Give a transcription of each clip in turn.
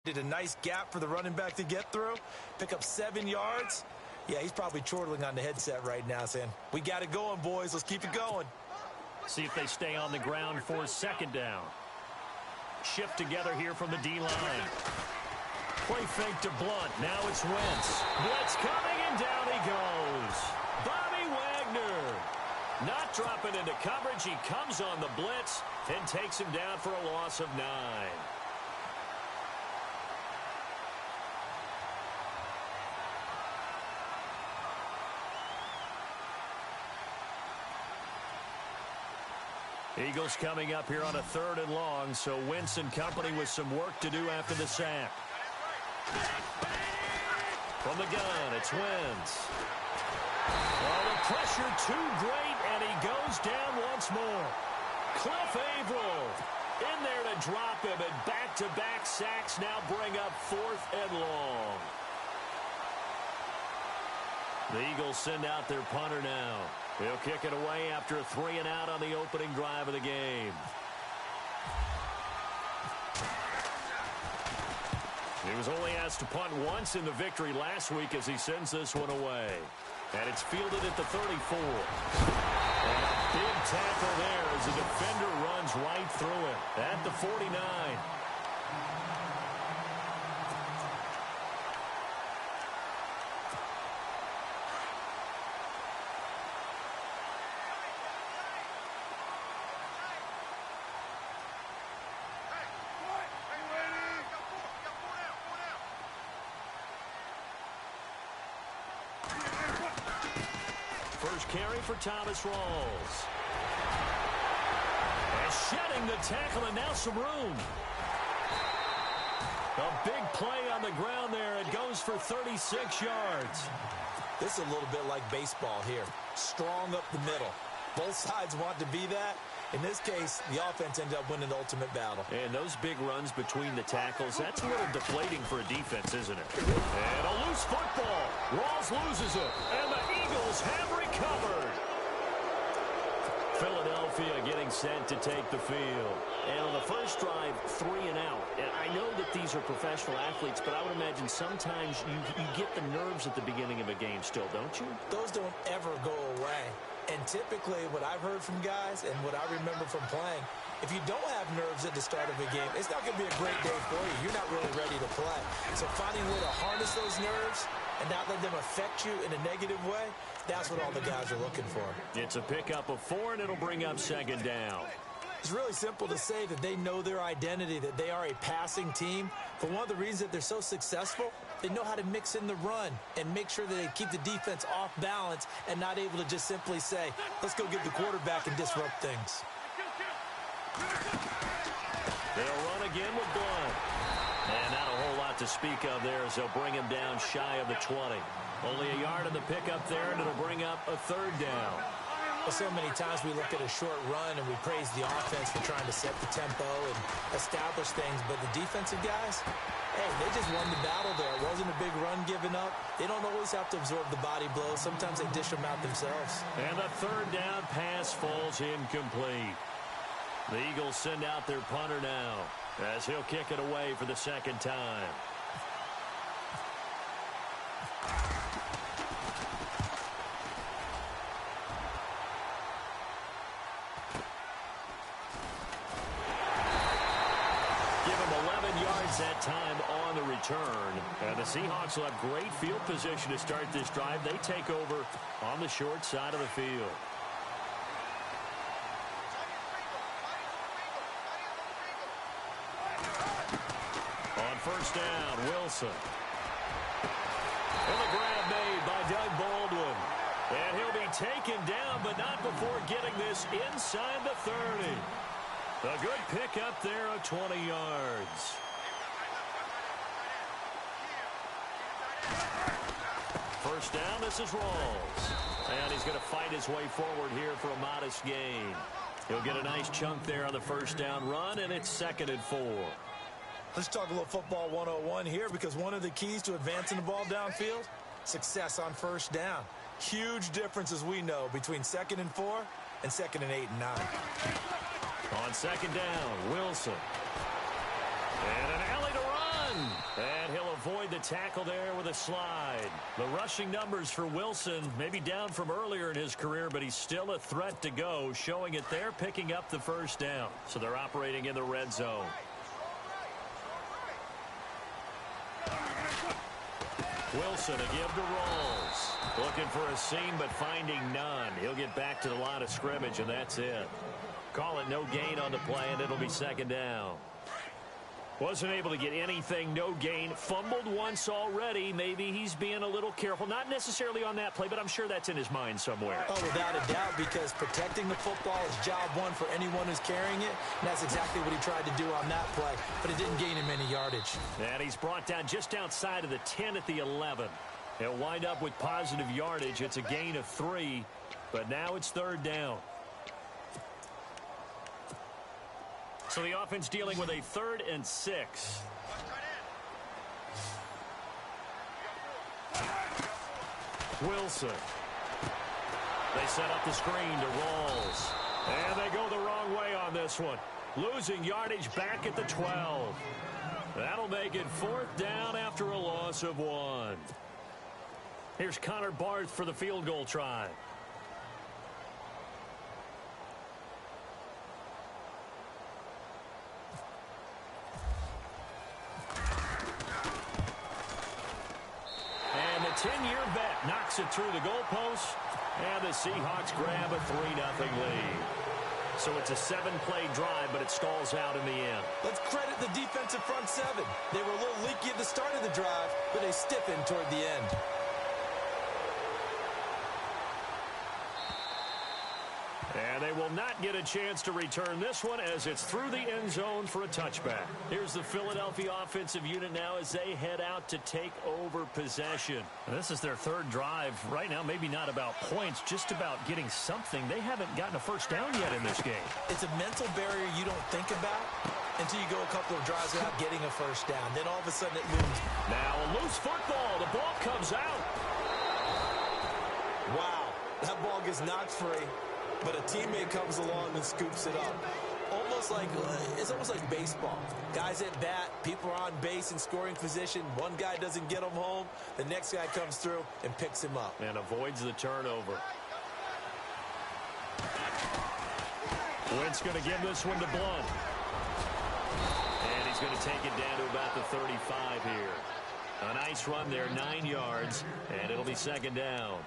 Did a nice gap for the running back to get through. Pick up 7 yards. Yeah, he's probably chortling on the headset right now saying, we got it going, boys. Let's keep it going. See if they stay on the ground for second down. Shift together here from the D-line. Play fake to Blunt. Now it's Wentz. Blitz coming, and down he goes. Bobby Wagner. Not dropping into coverage. He comes on the blitz and takes him down for a loss of 9. Eagles coming up here on a 3rd and long, so Wentz and company with some work to do after the sack. From the gun, it's Wentz. Oh, the pressure too great, and he goes down once more. Cliff Averill in there to drop him, and back-to-back sacks now bring up 4th and long. The Eagles send out their punter now. He'll kick it away after a 3-and-out on the opening drive of the game. He was only asked to punt once in the victory last week as he sends this one away. And it's fielded at the 34. And a big tackle there as the defender runs right through it at the 49. First carry for Thomas Rawls. And shedding the tackle, and now some room. A big play on the ground there. It goes for 36 yards. This is a little bit like baseball here. Strong up the middle. Both sides want to be that. In this case, the offense ended up winning the ultimate battle. And those big runs between the tackles, that's a little deflating for a defense, isn't it? And a loose football. Rawls loses it. And the Eagles have recovered. Philadelphia getting set to take the field. And on the first drive, 3-and-out. And I know that these are professional athletes, but I would imagine sometimes you get the nerves at the beginning of a game still, don't you? Those don't ever go away. And typically, what I've heard from guys and what I remember from playing, if you don't have nerves at the start of a game, it's not going to be a great day for you. You're not really ready to play. So finding a way to harness those nerves and not let them affect you in a negative way, that's what all the guys are looking for. It's a pickup of 4, and it'll bring up second down. It's really simple to say that they know their identity, that they are a passing team. But one of the reasons that they're so successful, they know how to mix in the run and make sure that they keep the defense off balance and not able to just simply say, let's go get the quarterback and disrupt things. They'll run again with Blunt. And not a whole lot to speak of there as they'll bring him down shy of the 20. Only a yard on the pickup there, and it'll bring up a 3rd down. Well, so many times we look at a short run and we praise the offense for trying to set the tempo and establish things, but the defensive guys, hey, they just won the battle there. It wasn't a big run given up. They don't always have to absorb the body blows. Sometimes they dish them out themselves. And the 3rd down pass falls incomplete. The Eagles send out their punter now as he'll kick it away for the 2nd time. That time on the return. And the Seahawks will have great field position to start this drive. They take over on the short side of the field. On first down, Wilson. And the grab made by Doug Baldwin. And he'll be taken down, but not before getting this inside the 30. A good pickup there of 20 yards. First down, this is Rawls. And he's going to fight his way forward here for a modest gain. He'll get a nice chunk there on the first down run, and it's 2nd and 4. Let's talk a little football 101 here, because one of the keys to advancing the ball downfield, success on first down. Huge difference, as we know, between 2nd and 4 and 2nd and 8 and 9. On 2nd down, Wilson. And an alley to run. tackle there with a slide. The rushing numbers for Wilson maybe down from earlier in his career, but he's still a threat to go, showing it there, picking up the first down. So they're operating in the red zone. Wilson a give to Rolls. Looking for a seam, but finding none. He'll get back to the line of scrimmage, and that's it. Call it no gain on the play, and it'll be second down. Wasn't able to get anything, no gain. Fumbled once already. Maybe he's being a little careful. Not necessarily on that play, but I'm sure that's in his mind somewhere. Oh, without a doubt, because protecting the football is job one for anyone who's carrying it. And that's exactly what he tried to do on that play, but it didn't gain him any yardage. And he's brought down just outside of the 10 at the 11. He'll wind up with positive yardage. It's a gain of 3, but now it's third down. So the offense dealing with a 3rd and 6. Wilson. They set up the screen to Rolls. And they go the wrong way on this one. Losing yardage back at the 12. That'll make it 4th down after a loss of 1. Here's Connor Barth for the field goal try. And the 10-year vet knocks it through the goalpost, and the Seahawks grab a 3-0 lead. So it's a 7-play drive, but it stalls out in the end. Let's credit the defensive front 7. They were a little leaky at the start of the drive, but they stiffened toward the end. And they will not get a chance to return this one as it's through the end zone for a touchback. Here's the Philadelphia offensive unit now as they head out to take over possession. And this is their 3rd drive. Right now, maybe not about points, just about getting something. They haven't gotten a first down yet in this game. It's a mental barrier you don't think about until you go a couple of drives without getting a first down. Then all of a sudden it looms. Now a loose football. The ball comes out. Wow, that ball gets knocked free. But a teammate comes along and scoops it up. It's almost like baseball. Guys at bat, people are on base in scoring position. One guy doesn't get him home. The next guy comes through and picks him up. And avoids the turnover. Wentz going to give this one to Blunt. And he's going to take it down to about the 35 here. A nice run there, 9 yards, and it'll be second down.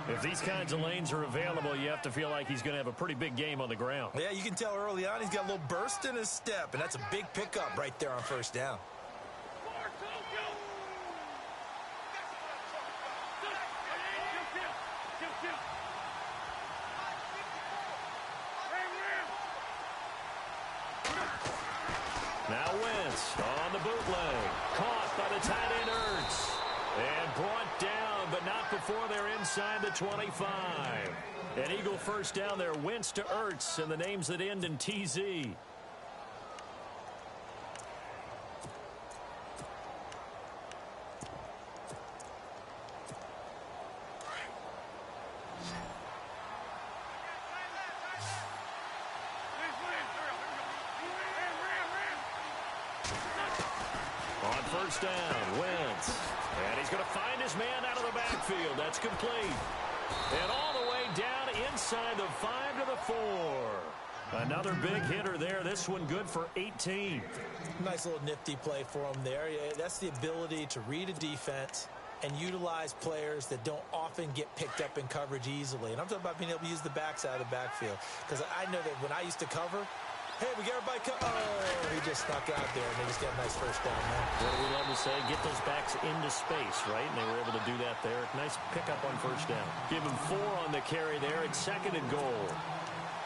If these kinds of lanes are available, you have to feel like he's going to have a pretty big game on the ground. Yeah, you can tell early on he's got a little burst in his step, and that's a big pickup right there on first down. Now Wentz on the bootleg. Caught by the tight end Ertz. And brought down, but not before they're inside the 25. An Eagle first down there. Wentz to Ertz, and the names that end in TZ. On first down, Wentz. And he's going to find his man out of the backfield. That's complete. And all the way down inside the 5 to the 4. Another big hitter there. This one good for 18. Nice little nifty play for him there. Yeah, that's the ability to read a defense and utilize players that don't often get picked up in coverage easily. And I'm talking about being able to use the backs out of the backfield. Because I know that when I used to cover, hey, we got everybody oh, he just snuck out there, and they just got a nice first down there. What do we love to say? Get those backs into space, right? And they were able to do that there. Nice pickup on first down. Give him 4 on the carry there. It's 2nd and goal.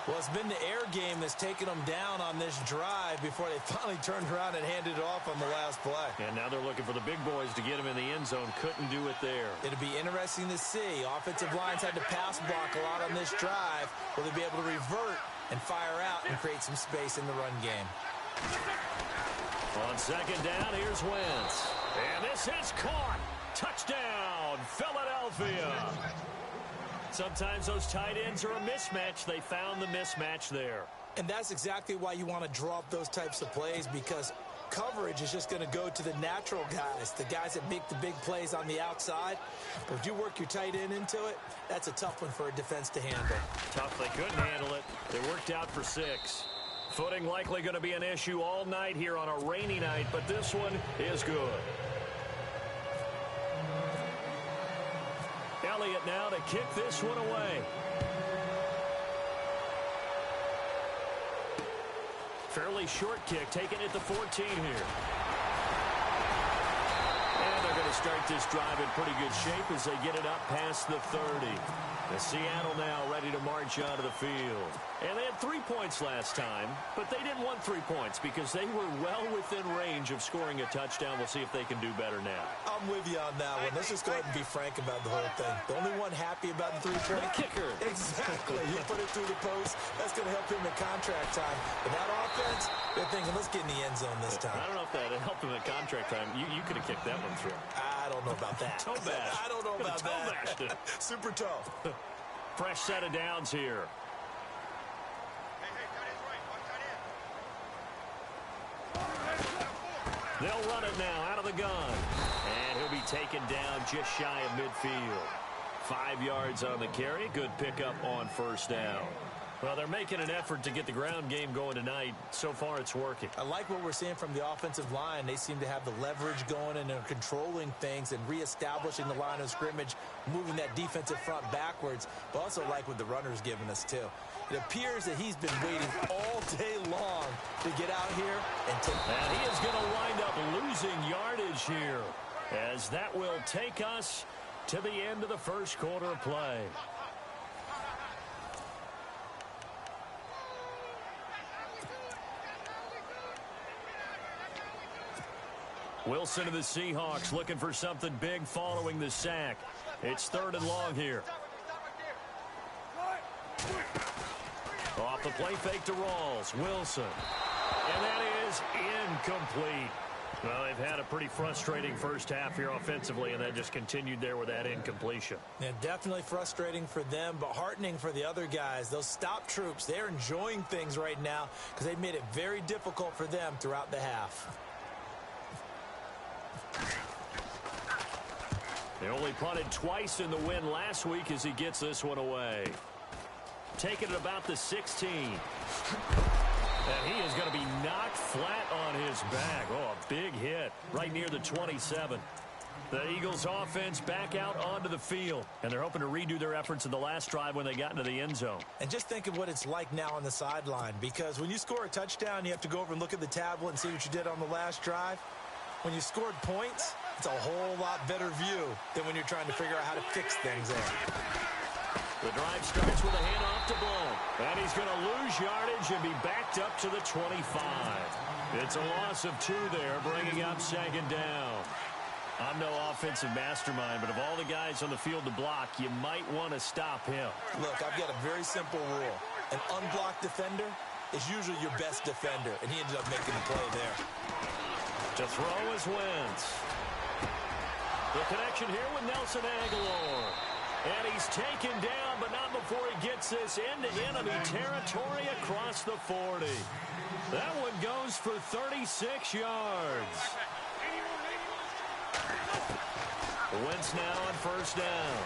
Well, it's been the air game that's taken them down on this drive before they finally turned around and handed it off on the last play. And now they're looking for the big boys to get him in the end zone. Couldn't do it there. It'll be interesting to see. Offensive lines had to pass block a lot on this drive. Will they be able to revert and fire out and create some space in the run game? On second down, here's Wentz. And this is caught. Touchdown, Philadelphia. Sometimes those tight ends are a mismatch. They found the mismatch there. And that's exactly why you want to draw up those types of plays, because coverage is just going to go to the natural guys, the guys that make the big plays on the outside. But if you work your tight end into it, that's a tough one for a defense to handle. Tough, they couldn't handle it. They worked out for 6. Footing likely going to be an issue all night here on a rainy night, but this one is good. Elliott now to kick this one away. Fairly short kick, taking it to 14 here. And they're going to start this drive in pretty good shape as they get it up past the 30. The Seattle now ready to march onto the field. And they had 3 points last time, but they didn't want 3 points because they were well within range of scoring a touchdown. We'll see if they can do better now. I'm with you on that one. Let's just go ahead and be frank about the whole thing. The only one happy about the three-point kicker. Exactly. You put it through the post. That's going to help him in contract time. But that offense, they're thinking, let's get in the end zone this time. I don't know if that helped him in contract time. You could have kicked that one through. I don't know about that. Toe bash. I don't know about that. Super toe. Fresh set of downs here. They'll run it now out of the gun. And he'll be taken down just shy of midfield. 5 yards on the carry. Good pickup on first down. Well, they're making an effort to get the ground game going tonight. So far, it's working. I like what we're seeing from the offensive line. They seem to have the leverage going and they're controlling things and reestablishing the line of scrimmage, moving that defensive front backwards. But also like what the runner's giving us, too. It appears that he's been waiting all day long to get out here and take. And he is going to wind up losing yardage here, as that will take us to the end of the first quarter of play. Wilson of the Seahawks looking for something big following the sack. It's 3rd and long here. Off the play fake to Rawls. Wilson. And that is incomplete. Well, they've had a pretty frustrating first half here offensively, and that just continued there with that incompletion. Yeah, definitely frustrating for them, but heartening for the other guys. Those stop troops, they're enjoying things right now because they've made it very difficult for them throughout the half. They only punted twice in the win last week as he gets this one away. Taking it about the 16. And he is going to be knocked flat on his back. Oh, a big hit right near the 27. The Eagles offense back out onto the field, and they're hoping to redo their efforts in the last drive when they got into the end zone. And just think of what it's like now on the sideline, because when you score a touchdown, you have to go over and look at the tablet and see what you did on the last drive. When you scored points, it's a whole lot better view than when you're trying to figure out how to fix things there. The drive starts with a handoff to Blunt. And he's going to lose yardage and be backed up to the 25. It's a loss of 2 there, bringing up 2nd down. I'm no offensive mastermind, but of all the guys on the field to block, you might want to stop him. Look, I've got a very simple rule. An unblocked defender is usually your best defender, and he ended up making the play there. To throw is Wentz. The connection here with Nelson Aguilar. And he's taken down, but not before he gets this into enemy territory across the 40. That one goes for 36 yards. Wentz now on first down.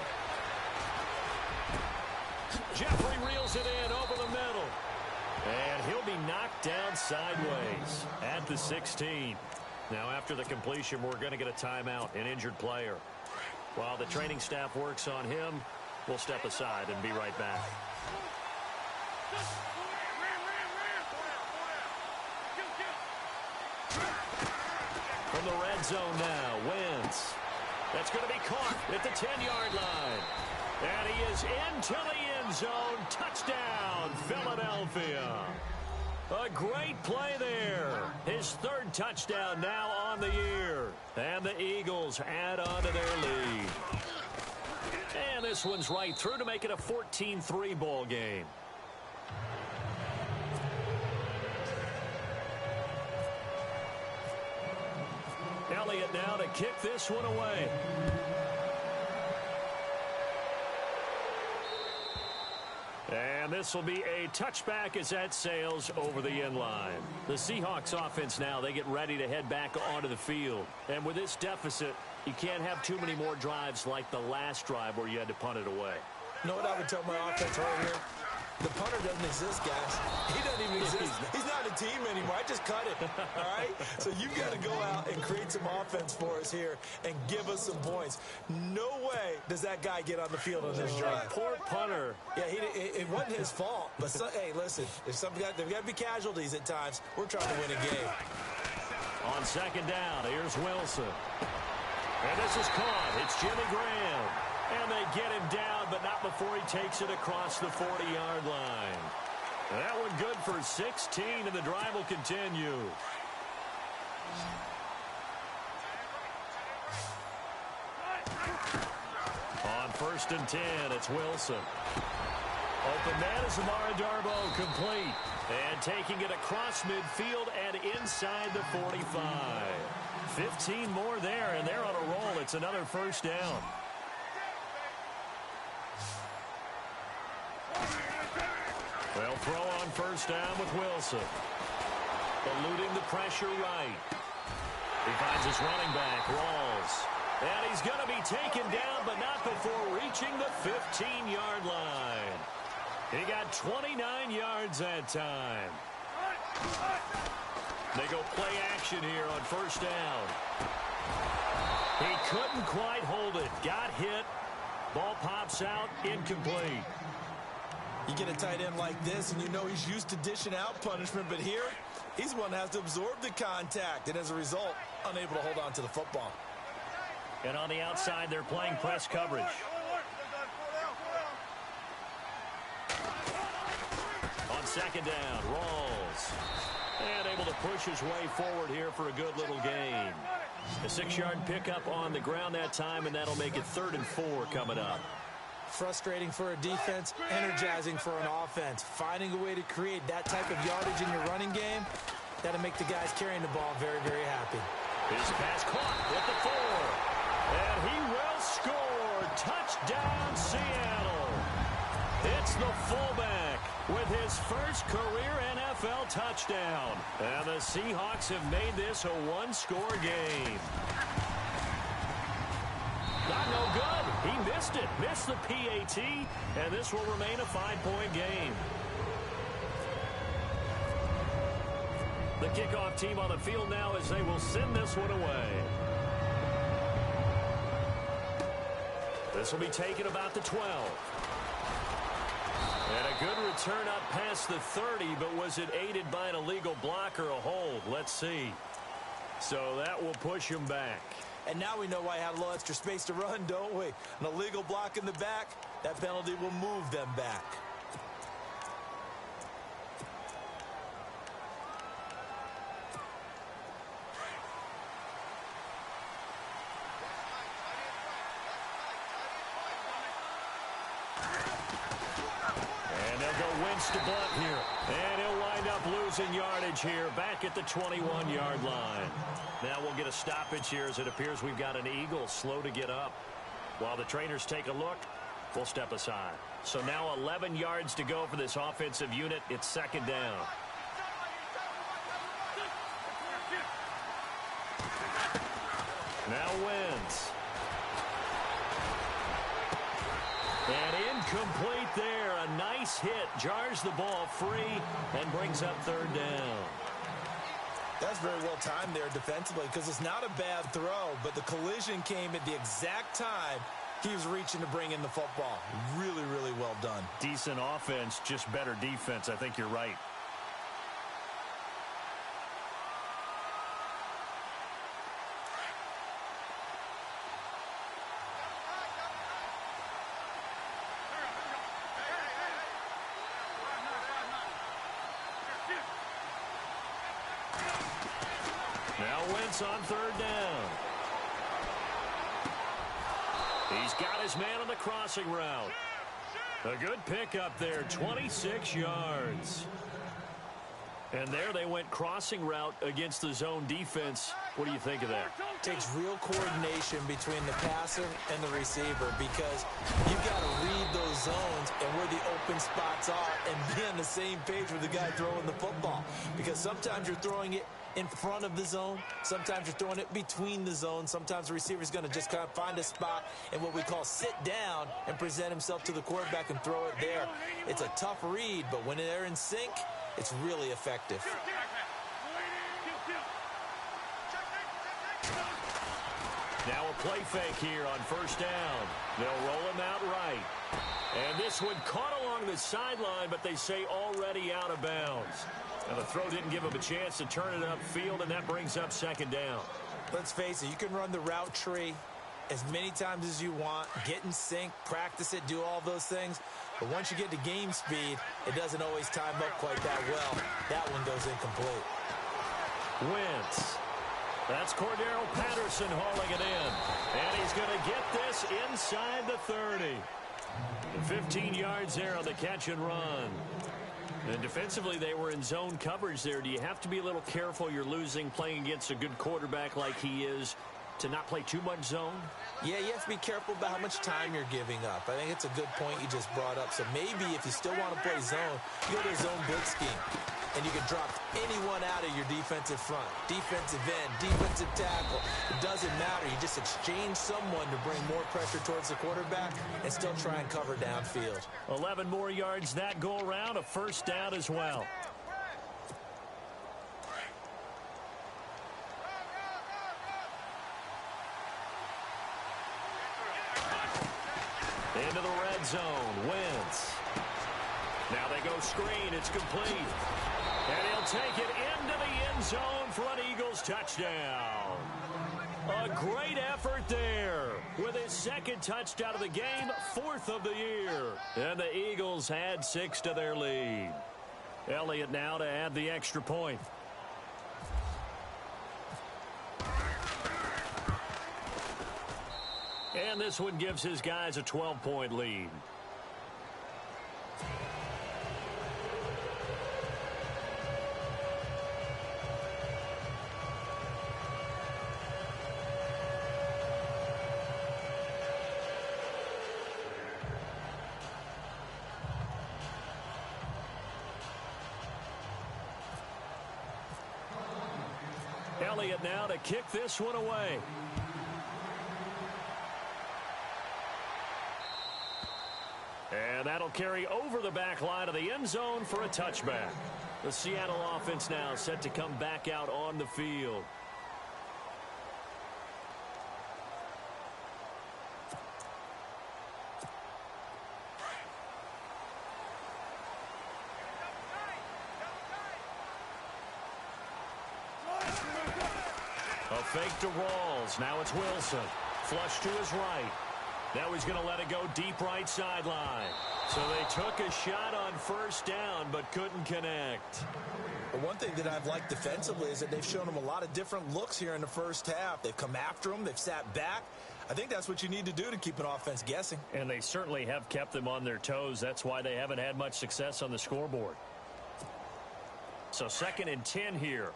Jeffrey reels it in over the middle. And he'll be knocked down sideways at the 16. Now, after the completion, we're going to get a timeout, an injured player. While the training staff works on him, we'll step aside and be right back. From the red zone now, Wentz. That's going to be caught at the 10-yard line. And he is into the end zone. Touchdown, Philadelphia. A great play there. His 3rd touchdown now on the year. And the Eagles add on to their lead. And this one's right through to make it a 14-3 ball game. Elliott now to kick this one away. And And this will be a touchback as that sails over the end line. The Seahawks offense now, they get ready to head back onto the field. And with this deficit, you can't have too many more drives like the last drive where you had to punt it away. You know what I would tell my offense right here? The punter doesn't exist, guys. He doesn't even exist. He's not a team anymore. I just cut it, all right? So you've got to go out and create some offense for us here and give us some points. No way does that guy get on the field on this drive. Poor punter. Yeah, it wasn't his fault. But, hey, listen, there's got to be casualties at times. We're trying to win a game. On second down, here's Wilson. And this is caught. It's Jimmy Graham. And they get him down, but not before he takes it across the 40-yard line. That one good for 16, and the drive will continue. On 1st and 10, it's Wilson. Open man is Amara Darboh, complete. And taking it across midfield and inside the 45. 15 more there, and they're on a roll. It's another 1st down. They'll throw on 1st down with Wilson. Eluding the pressure right. He finds his running back, Rawls. And he's going to be taken down, but not before reaching the 15-yard line. He got 29 yards that time. They go play action here on 1st down. He couldn't quite hold it. Got hit. Ball pops out, incomplete. You get a tight end like this, and you know he's used to dishing out punishment, but here, he's the one that has to absorb the contact, and as a result, unable to hold on to the football. And on the outside, they're playing press coverage. On 2nd down, Rawls. And able to push his way forward here for a good little gain. A 6-yard pickup on the ground that time, and that'll make it 3rd and 4 coming up. Frustrating for a defense, energizing for an offense. Finding a way to create that type of yardage in your running game, that'll make the guys carrying the ball very, very happy. His pass caught with the 4. And he will score. Touchdown, Seattle. It's the fullback with his first career NFL touchdown. And the Seahawks have made this a one-score game. Got no good. He missed it. Missed the PAT. And this will remain a 5-point game. The kickoff team on the field now as they will send this one away. This will be taken about the 12. And a good return up past the 30, but was it aided by an illegal block or a hold? Let's see. So that will push him back. And now we know why he had a little extra space to run, don't we? An illegal block in the back, that penalty will move them back. To Blunt here, and he'll wind up losing yardage here back at the 21-yard line. Now we'll get a stoppage here as it appears we've got an Eagle slow to get up. While the trainers take a look, we'll step aside. So now 11 yards to go for this offensive unit. It's 2nd down. Now Wentz. And incomplete there. A nice hit. Jars the ball free and brings up 3rd down. That's very well timed there defensively because it's not a bad throw, but the collision came at the exact time he was reaching to bring in the football. Really, really well done. Decent offense, just better defense. I think you're right. On 3rd down. He's got his man on the crossing route. A good pickup there, 26 yards. And there they went crossing route against the zone defense. What do you think of that? Takes real coordination between the passer and the receiver because you've got to read those zones and where the open spots are and be on the same page with the guy throwing the football. Because sometimes you're throwing it in front of the zone. Sometimes you're throwing it between the zones. Sometimes the receiver's going to just kind of find a spot and what we call sit down and present himself to the quarterback and throw it there. It's a tough read, but when they're in sync, it's really effective. Now a play fake here on first down. They'll roll him out right. And this one caught along the sideline, but they say already out of bounds. Now the throw didn't give him a chance to turn it upfield, and that brings up second down. Let's face it, you can run the route tree as many times as you want, get in sync, practice it, do all those things. But once you get to game speed, it doesn't always time up quite that well. That one goes incomplete. Wentz. That's Cordero Patterson hauling it in. And he's going to get this inside the 30. 15 yards there on the catch and run. And defensively, they were in zone coverage there. Do you have to be a little careful? You're losing playing against a good quarterback like he is to not play too much zone? Yeah, you have to be careful about how much time you're giving up. I think it's a good point you just brought up. So maybe if you still want to play zone, you go to a zone blitz scheme. And you can drop anyone out of your defensive front, defensive end, defensive tackle. It doesn't matter. You just exchange someone to bring more pressure towards the quarterback and still try and cover downfield. 11 more yards that go around, a first down as well. Into the red zone, Wentz. Now they go screen, it's complete. And he'll take it into the end zone for an Eagles touchdown. A great effort there with his second touchdown of the game, fourth of the year. And the Eagles add 6 to their lead. Elliott now to add the extra point. And this one gives his guys a 12-point lead. Elliott now to kick this one away. And that'll carry over the back line of the end zone for a touchback. The Seattle offense now set to come back out on the field. A fake to Rawls. Now it's Wilson. Flush to his right. Now he's going to let it go deep right sideline. So they took a shot on first down but couldn't connect. Well, one thing that I've liked defensively is that they've shown him a lot of different looks here in the first half. They've come after him. They've sat back. I think that's what you need to do to keep an offense guessing. And they certainly have kept them on their toes. That's why they haven't had much success on the scoreboard. So 2nd and 10 here.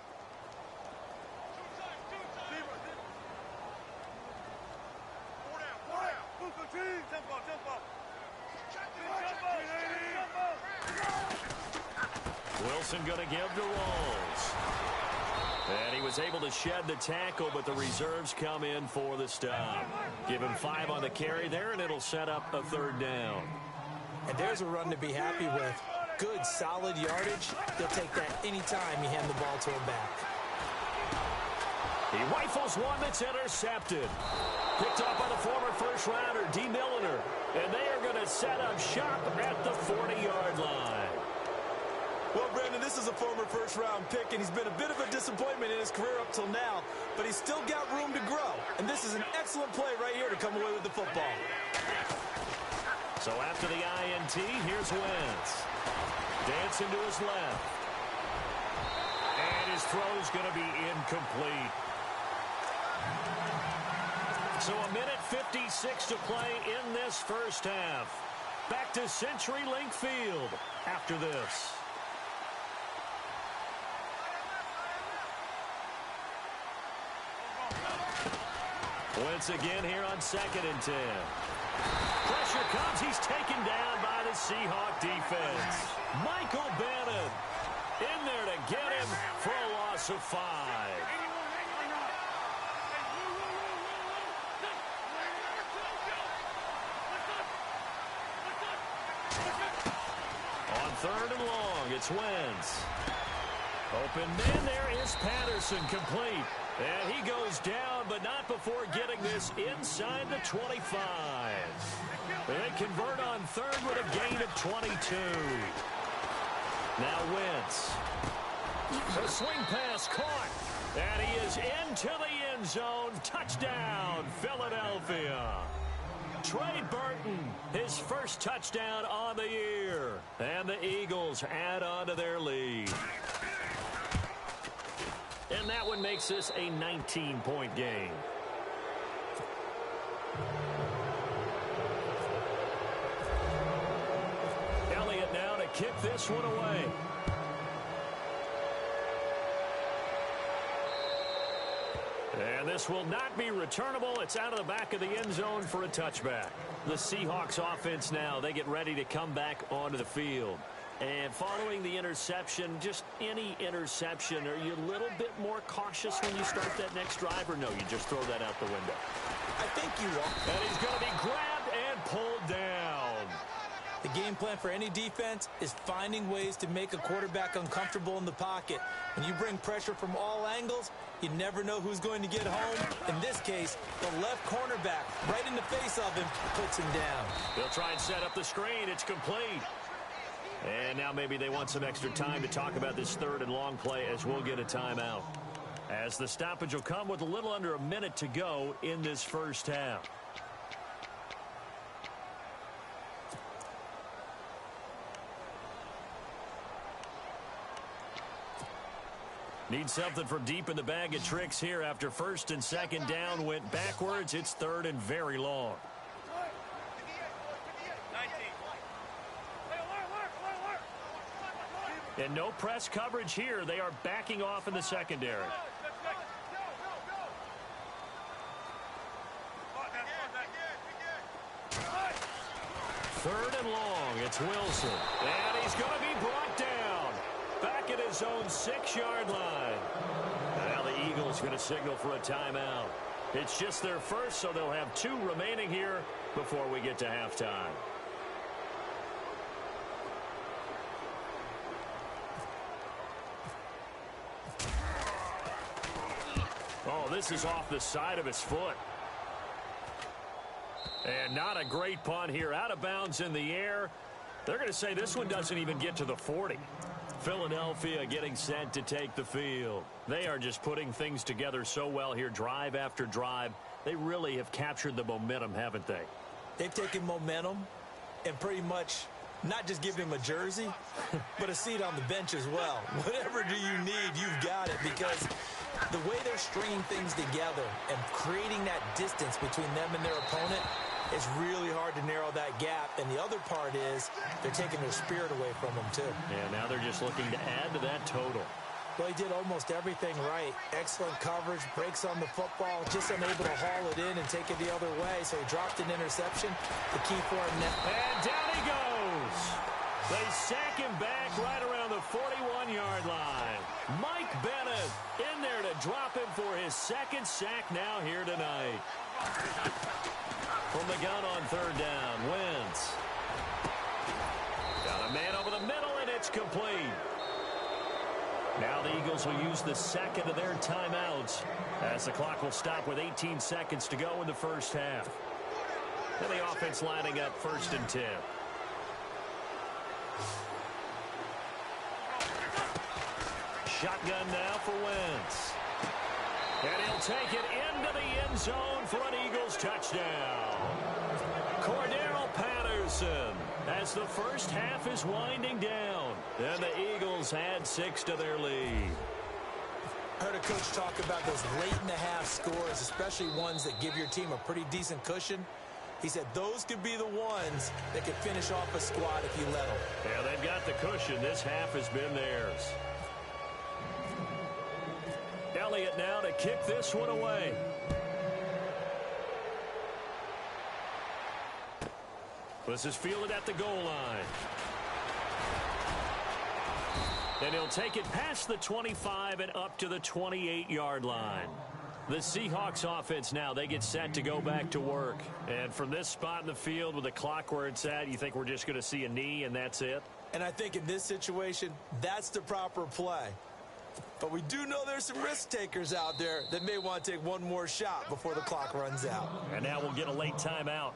Wilson going to give to Rawls. And he was able to shed the tackle, but the reserves come in for the stop. Give him 5 on the carry there, and it'll set up a 3rd down. And there's a run to be happy with. Good, solid yardage. They'll take that anytime you hand the ball to him back. He rifles one that's intercepted. Picked up by the former first-rounder, D. Milliner. And they are going to set up shop at the 40-yard line. Well, Brandon, this is a former first-round pick, and he's been a bit of a disappointment in his career up till now, but he's still got room to grow. And this is an excellent play right here to come away with the football. So after the INT, here's Wentz. Dancing to his left. And his throw's going to be incomplete. So a minute 56 to play in this first half. Back to CenturyLink Field after this. Once again here on 2nd and 10. Pressure comes. He's taken down by the Seahawk defense. Michael Bannon in there to get him for a loss of 5. On 3rd and long, it's Wentz. Open man there is Patterson, complete. And he goes down, but not before getting this inside the 25. They convert on 3rd with a gain of 22. Now Wentz. The swing pass caught. And he is into the end zone. Touchdown, Philadelphia. Trey Burton, his first touchdown on the year. And the Eagles add on to their lead. And that one makes this a 19-point game. Elliott now to kick this one away. And this will not be returnable. It's out of the back of the end zone for a touchback. The Seahawks offense now, they get ready to come back onto the field. And following the interception, just any interception, are you a little bit more cautious when you start that next drive, or no, you just throw that out the window? I think you are. And he's going to be grabbed and pulled down. The game plan for any defense is finding ways to make a quarterback uncomfortable in the pocket. When you bring pressure from all angles, you never know who's going to get home. In this case, the left cornerback, right in the face of him, puts him down. They'll try and set up the screen. It's complete. And now maybe they want some extra time to talk about this 3rd and long play as we'll get a timeout. As the stoppage will come with a little under a minute to go in this first half. Need something from deep in the bag of tricks here after 1st and 2nd down went backwards. It's 3rd and very long. And no press coverage here. They are backing off in the secondary. 3rd and long. It's Wilson. And he's going to be brought down. Back at his own 6-yard line. Now the Eagles going to signal for a timeout. It's just their first, so they'll have 2 remaining here before we get to halftime. Oh, this is off the side of his foot. And not a great punt here. Out of bounds in the air. They're going to say this one doesn't even get to the 40. Philadelphia getting set to take the field. They are just putting things together so well here, drive after drive. They really have captured the momentum, haven't they? They've taken momentum and pretty much not just given him a jersey, but a seat on the bench as well. Whatever do you need, you've got it, because the way they're stringing things together and creating that distance between them and their opponent, it's really hard to narrow that gap. And the other part is they're taking their spirit away from them, too. And now they're just looking to add to that total. Well, he did almost everything right. Excellent coverage, breaks on the football, just unable to haul it in and take it the other way. So he dropped an interception. The key for him now. And down he goes. They sack him back right around the 41-yard line. Mike Bennett in there to drop him for his 2nd sack now here tonight. From the gun on 3rd down, Wentz. Got a man over the middle, and it's complete. Now the Eagles will use the 2nd of their timeouts as the clock will stop with 18 seconds to go in the first half. And the offense lining up 1st and 10. Shotgun now for Wentz. And he'll take it into the end zone for an Eagles touchdown. Cordero Patterson as the first half is winding down. And the Eagles add 6 to their lead. I heard a coach talk about those late-in-the-half scores, especially ones that give your team a pretty decent cushion. He said those could be the ones that could finish off a squad if you let them. Yeah, they've got the cushion. This half has been theirs. Elliott now to kick this one away. This is fielded at the goal line. And he'll take it past the 25 and up to the 28-yard line. The Seahawks offense now, they get set to go back to work. And from this spot in the field with the clock where it's at, you think we're just going to see a knee and that's it? And I think in this situation, that's the proper play. But we do know there's some risk takers out there that may want to take one more shot before the clock runs out. And now we'll get a late timeout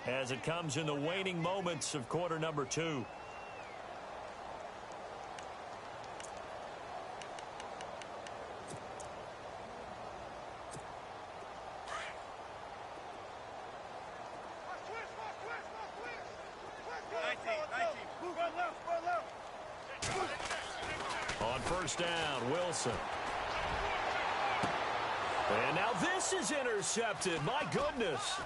as it comes in the waning moments of quarter number 2. On first down, Wilson. And now this is intercepted. My goodness.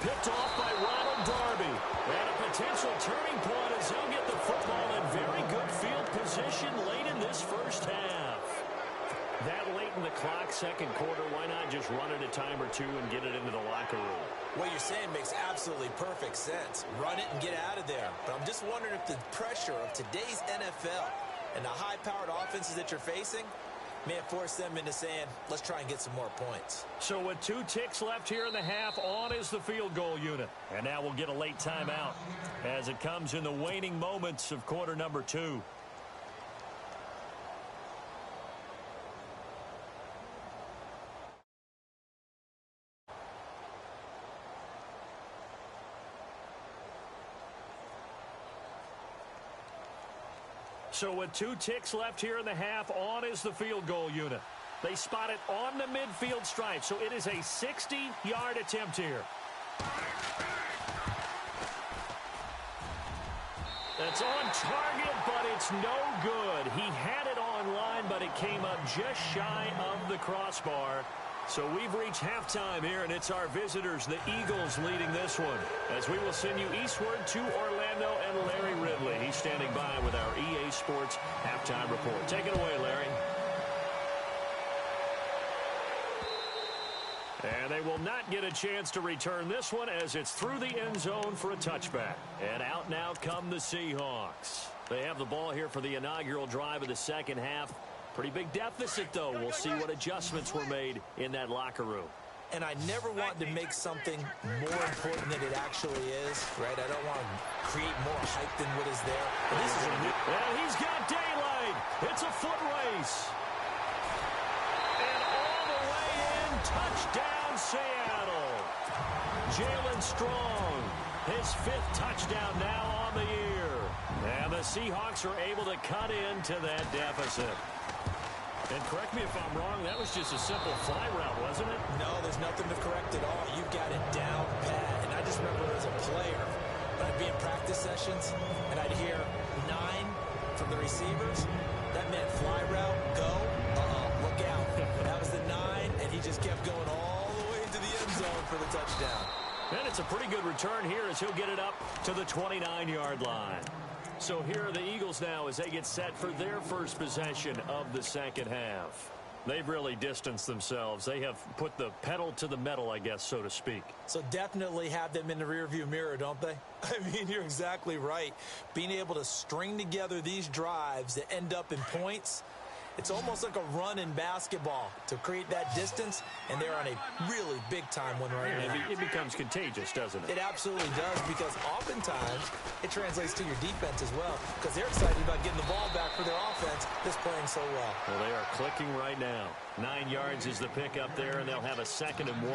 Picked off by Ronald Darby. And a potential turning point as he'll get the football in very good field position late in this first half. That late in the clock, second quarter, why not just run it a time or two and get it into the locker room? What you're saying makes absolutely perfect sense. Run it and get out of there. But I'm just wondering if the pressure of today's NFL and the high-powered offenses that you're facing may have forced them into saying, let's try and get some more points. So with 2 ticks left here in the half, on is the field goal unit. And now we'll get a late timeout as it comes in the waning moments of quarter number 2. So with 2 ticks left here in the half, on is the field goal unit. They spot it on the midfield stripe, so it is a 60-yard attempt here. It's on target, but it's no good. He had it on line, but it came up just shy of the crossbar. So we've reached halftime here, and it's our visitors, the Eagles, leading this one. As we will send you eastward to Orlando and Larry Ridley. He's standing by with our EA Sports halftime report. Take it away, Larry. And they will not get a chance to return this one as it's through the end zone for a touchback. And out now come the Seahawks. They have the ball here for the inaugural drive of the second half. Pretty big deficit, though. We'll see what adjustments were made in that locker room. And I never want to make something more important than it actually is, right? I don't want to create more hype than what is there. But this is and he's got daylight. It's a foot race. And all the way in, touchdown, Seattle. Jalen Strong, his 5th touchdown now on the year. And the Seahawks are able to cut into that deficit. And correct me if I'm wrong, that was just a simple fly route, wasn't it? No, there's nothing to correct at all. You've got it down pat. And I just remember as a player, when I'd be in practice sessions, and I'd hear 9 from the receivers. That meant fly route, go, look out. That was the 9, and he just kept going all the way into the end zone for the touchdown. And it's a pretty good return here as he'll get it up to the 29-yard line. So here are the Eagles now as they get set for their first possession of the second half. They've really distanced themselves. They have put the pedal to the metal, I guess, so to speak. So definitely have them in the rearview mirror, don't they? I mean, you're exactly right. Being able to string together these drives that end up in points, it's almost like a run in basketball to create that distance, and they're on a really big-time one right now. It becomes contagious, doesn't it? It absolutely does, because oftentimes it translates to your defense as well, because they're excited about getting the ball back for their offense that's playing so well. Well, they are clicking right now. 9 yards is the pickup there, and they'll have a 2nd and 1.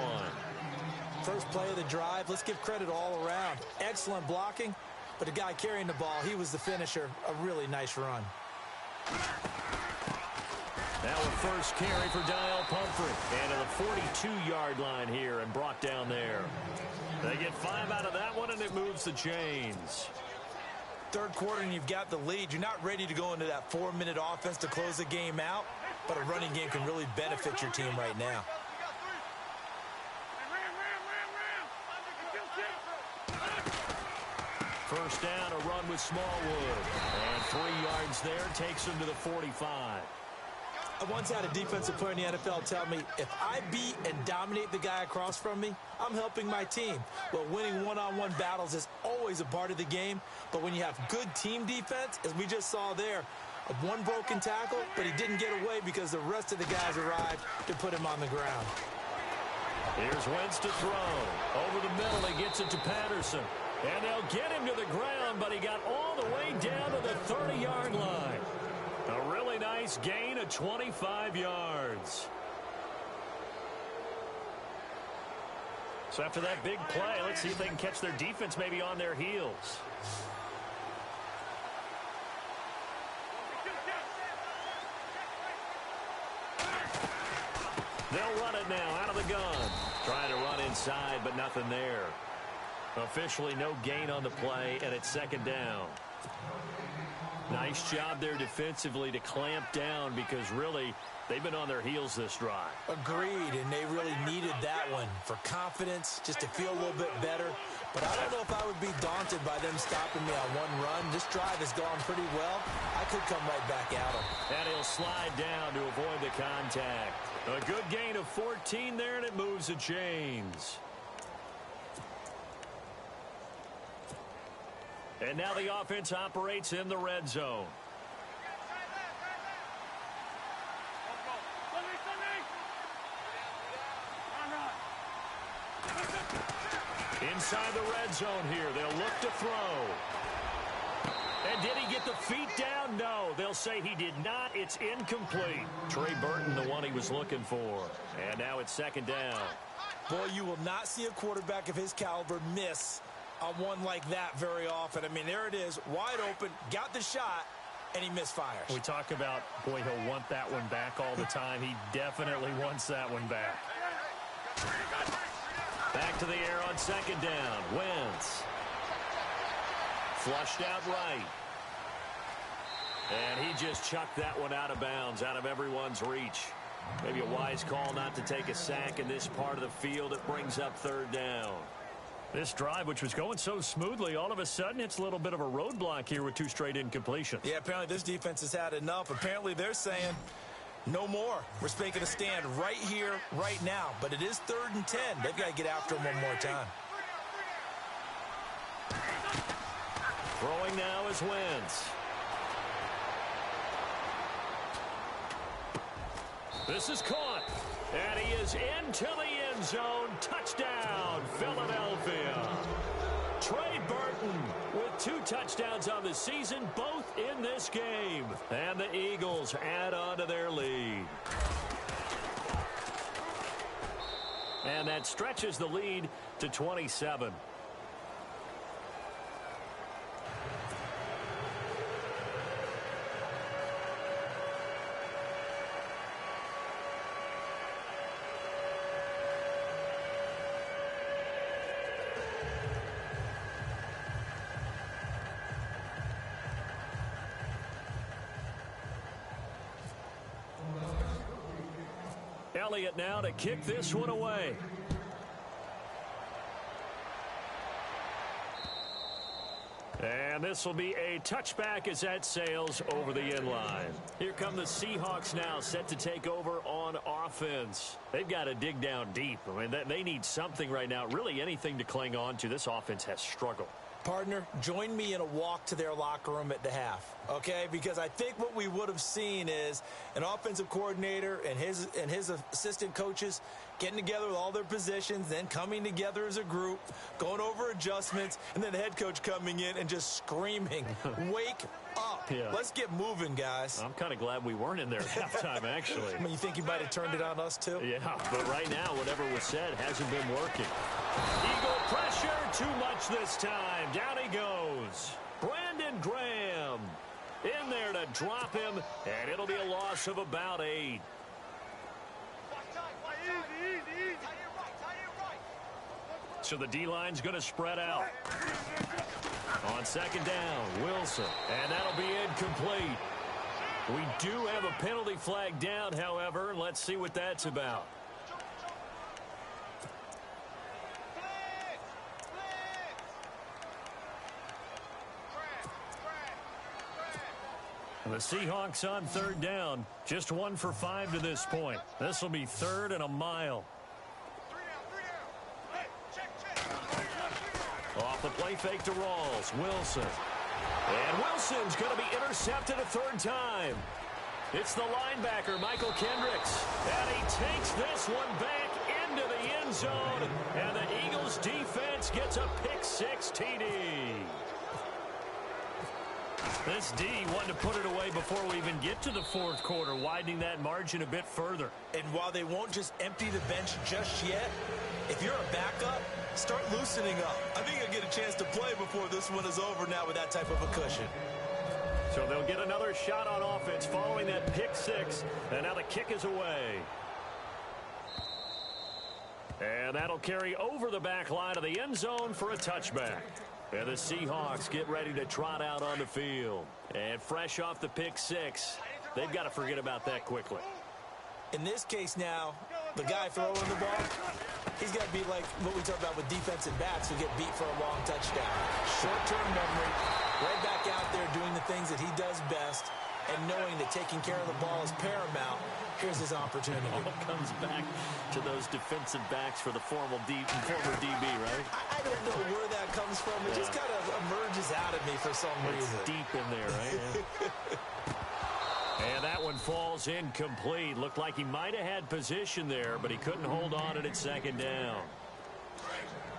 First play of the drive, let's give credit all around. Excellent blocking, but the guy carrying the ball, he was the finisher. A really nice run. Now a first carry for Dial Pumphrey. And to the 42-yard line here and brought down there. They get 5 out of that one, and it moves the chains. Third quarter, and you've got the lead. You're not ready to go into that 4-minute offense to close the game out, but a running game can really benefit your team right now. First down, a run with Smallwood. And 3 yards there takes him to the 45. I once had a defensive player in the NFL tell me, if I beat and dominate the guy across from me, I'm helping my team. Well, winning one-on-one battles is always a part of the game, but when you have good team defense, as we just saw there, one broken tackle, but he didn't get away because the rest of the guys arrived to put him on the ground. Here's Wentz to throw. Over the middle, he gets it to Patterson. And they'll get him to the ground, but he got all the way down to the 30-yard line. A really nice gain of 25 yards. So after that big play, let's see if they can catch their defense maybe on their heels. They'll run it now out of the gun. Trying to run inside, but nothing there. Officially no gain on the play, and it's second down. Nice job there defensively to clamp down because really they've been on their heels this drive. Agreed, and they really needed that one for confidence, just to feel a little bit better. But I don't know if I would be daunted by them stopping me on one run. This drive has gone pretty well. I could come right back at them. And he'll slide down to avoid the contact. A good gain of 14 there, and it moves the chains. And now the offense operates in the red zone. Inside the red zone here, they'll look to throw. And did he get the feet down? No, they'll say he did not. It's incomplete. Trey Burton, the one he was looking for. And now it's second down. Boy, you will not see a quarterback of his caliber miss on one like that very often. I mean, there it is, wide open, got the shot, and he misfires. We talk about, boy, he'll want that one back all the time. He definitely wants that one back. Back to the air on second down. Wentz. Flushed out right. And he just chucked that one out of bounds, out of everyone's reach. Maybe a wise call not to take a sack in this part of the field. It brings up third down. This drive, which was going so smoothly, all of a sudden it's a little bit of a roadblock here with two straight incompletions. Yeah, apparently this defense has had enough. Apparently they're saying no more. We're making a stand right here, right now. But it is 3rd and 10. They've got to get after him one more time. Throwing now is Wentz. This is caught. And he is into the end zone. Touchdown, Philadelphia. Trey Burton with 2 touchdowns on the season, both in this game. And the Eagles add on to their lead. And that stretches the lead to 27. Elliott now to kick this one away. And this will be a touchback as that sails over the end line. Here come the Seahawks now, set to take over on offense. They've got to dig down deep. I mean, they need something right now, really anything to cling on to. This offense has struggled. Partner, join me in a walk to their locker room at the half, okay? Because I think what we would have seen is an offensive coordinator and his assistant coaches getting together with all their positions, then coming together as a group, going over adjustments, and then the head coach coming in and just screaming, wake up. Yeah. Let's get moving, guys. I'm kind of glad we weren't in there at halftime, actually. I mean, you think he might have turned it on us, too? Yeah, but right now, whatever was said hasn't been working. Eagle pressure, too much this time. Down he goes. Brandon Graham in there to drop him, and it'll be a loss of about 8. So the D-line's going to spread out. On second down, Wilson, and that'll be incomplete. We do have a penalty flag down, however. Let's see what that's about. The Seahawks on third down. Just 1 for 5 to this point. This will be 3rd and a mile. Off the play fake to Rawls. Wilson. And Wilson's going to be intercepted a 3rd time. It's the linebacker, Michael Kendricks. And he takes this one back into the end zone. And the Eagles defense gets a pick-6 TD. This D wanted to put it away before we even get to the 4th quarter, widening that margin a bit further. And while they won't just empty the bench just yet, if you're a backup, start loosening up. I think you'll get a chance to play before this one is over now with that type of a cushion. So they'll get another shot on offense following that pick-6, and now the kick is away. And that'll carry over the back line of the end zone for a touchback. And the Seahawks get ready to trot out on the field. And fresh off the pick-6, they've got to forget about that quickly. In this case now, the guy throwing the ball, he's got to be like what we talk about with defensive backs who get beat for a long touchdown. Short-term memory, right back out there doing the things that he does best, and knowing that taking care of the ball is paramount. Here's his opportunity. It all comes back to those defensive backs for the former DB, right? I don't know where that comes from. It just kind of emerges out of me for some reason. It's deep in there, right? Yeah. And that one falls incomplete. Looked like he might have had position there, but he couldn't hold on at 2nd down.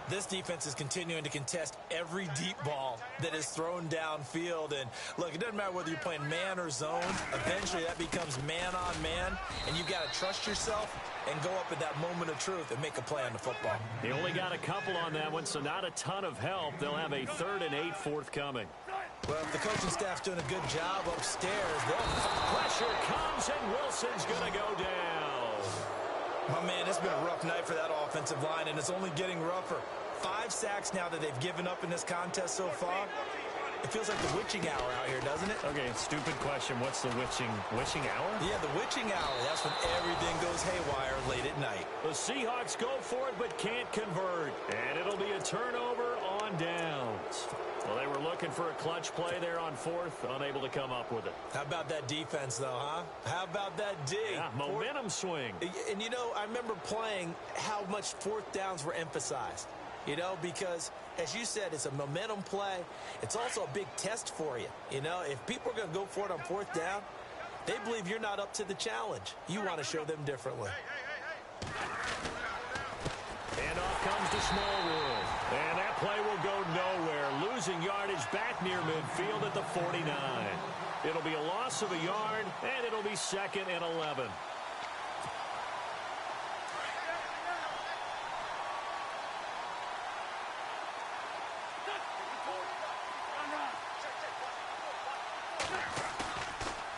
This defense is continuing to contest every deep ball that is thrown downfield. And, look, it doesn't matter whether you're playing man or zone. Eventually, that becomes man-on-man, and you've got to trust yourself and go up at that moment of truth and make a play on the football. He only got a couple on that one, so not a ton of help. They'll have a 3rd and 8 forthcoming. Well, if the coaching staff's doing a good job upstairs, pressure comes, and Wilson's going to go down. My man, it's been a rough night for that offensive line, and it's only getting rougher. 5 sacks now that they've given up in this contest so far. It feels like the witching hour out here, doesn't it? Okay, stupid question. What's the witching hour? Yeah, the witching hour. That's when everything goes haywire late at night. The Seahawks go for it but can't convert. And it'll be a turnover on downs. Well, they were looking for a clutch play there on 4th, unable to come up with it. How about that defense, though, huh? How about that D? Yeah, momentum swing. And, you know, I remember playing how much 4th downs were emphasized. You know, because, as you said, it's a momentum play. It's also a big test for you. You know, if people are going to go for it on 4th down, they believe you're not up to the challenge. You want to show them differently. And off comes to Smallwood. And that play will go nowhere. Losing yardage back near midfield at the 49. It'll be a loss of a yard, and it'll be 2nd and 11.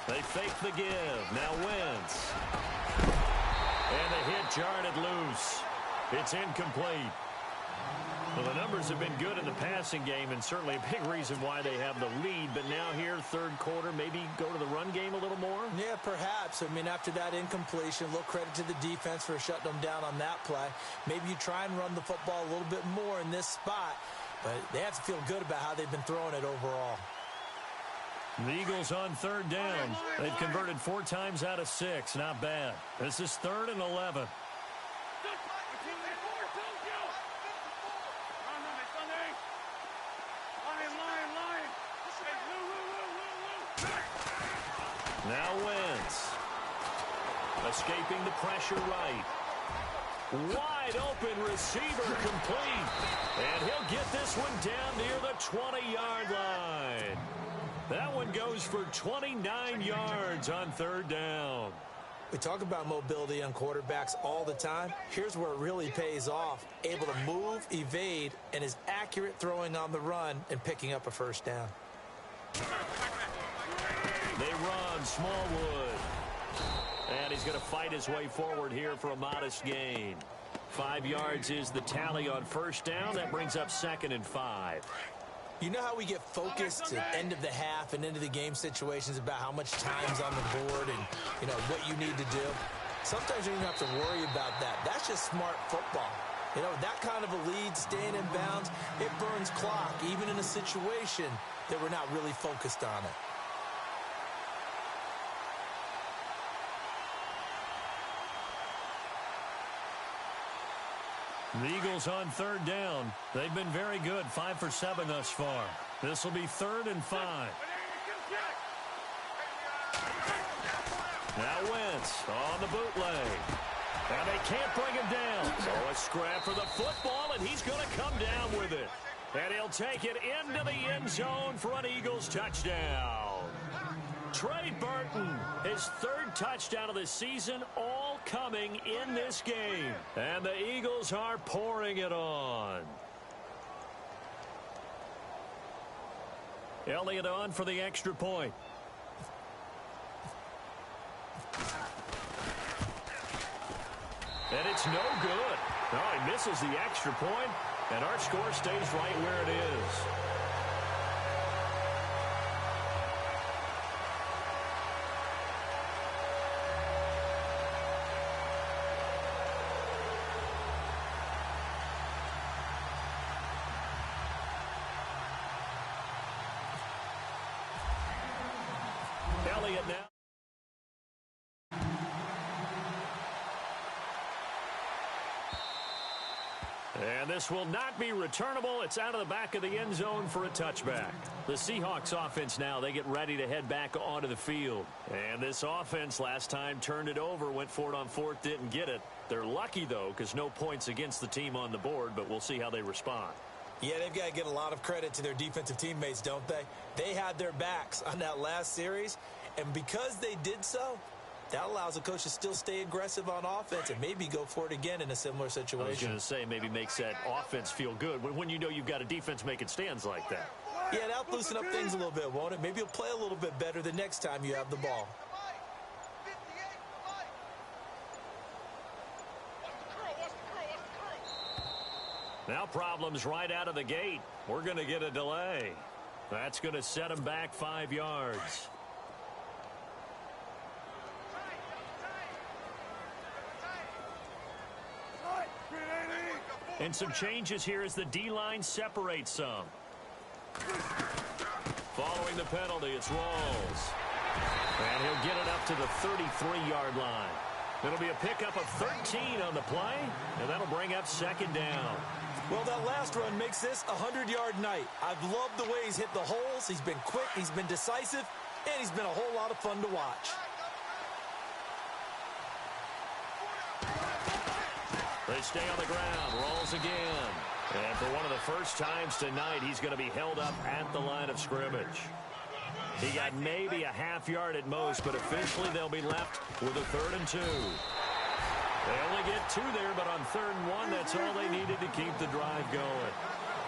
They fake the give. Now Wentz. And the hit jarred it loose. It's incomplete. Well, the numbers have been good in the passing game, and certainly a big reason why they have the lead. But now here, 3rd quarter, maybe go to the run game a little more? Yeah, perhaps. I mean, after that incompletion, a little credit to the defense for shutting them down on that play. Maybe you try and run the football a little bit more in this spot, but they have to feel good about how they've been throwing it overall. The Eagles on 3rd down. They've converted 4 times out of 6. Not bad. This is 3rd and 11. Now Wentz. Escaping the pressure right. Wide open receiver complete. And he'll get this one down near the 20-yard line. That one goes for 29 yards on 3rd down. We talk about mobility on quarterbacks all the time. Here's where it really pays off. Able to move, evade, and is accurate throwing on the run and picking up a 1st down. They run Smallwood. And he's going to fight his way forward here for a modest gain. 5 yards is the tally on 1st down. That brings up 2nd and 5. You know how we get focused at end of the half and into the game situations about how much time's on the board and, you know, what you need to do? Sometimes you don't have to worry about that. That's just smart football. You know, that kind of a lead, staying in bounds, it burns clock, even in a situation that we're not really focused on it. The Eagles on third down. They've been very good, 5 for 7 thus far. This will be 3rd and 5. Now Wentz on the bootleg. And they can't bring him down. So a scrap for the football, and he's going to come down with it. And he'll take it into the end zone for an Eagles touchdown. Trey Burton, his 3rd touchdown of the season, all coming in this game. And the Eagles are pouring it on. Elliott on for the extra point. And it's no good. No, he misses the extra point, and our score stays right where it is. Elliott now. And this will not be returnable. It's out of the back of the end zone for a touchback. The Seahawks offense now, they get ready to head back onto the field. And this offense last time turned it over, went for it on 4th, didn't get it. They're lucky, though, because no points against the team on the board, but we'll see how they respond. Yeah, they've got to get a lot of credit to their defensive teammates, don't they? They had their backs on that last series, and because they did so, that allows the coach to still stay aggressive on offense and maybe go for it again in a similar situation. I was going to say maybe makes that offense feel good when you know you've got a defense making stands like that. Yeah, that'll loosen up things a little bit, won't it? Maybe you'll play a little bit better the next time you have the ball. Now problems right out of the gate. We're going to get a delay. That's going to set them back 5 yards. And some changes here as the D-line separates some. Following the penalty, it's Rawls. And he'll get it up to the 33-yard line. It'll be a pickup of 13 on the play, and that'll bring up 2nd down. Well, that last run makes this a 100-yard night. I've loved the way he's hit the holes. He's been quick, he's been decisive, and he's been a whole lot of fun to watch. They stay on the ground. Rolls again. And for one of the first times tonight, he's going to be held up at the line of scrimmage. He got maybe a half yard at most, but officially they'll be left with a 3rd and 2. They only get 2 there, but on 3rd and 1, that's all they needed to keep the drive going.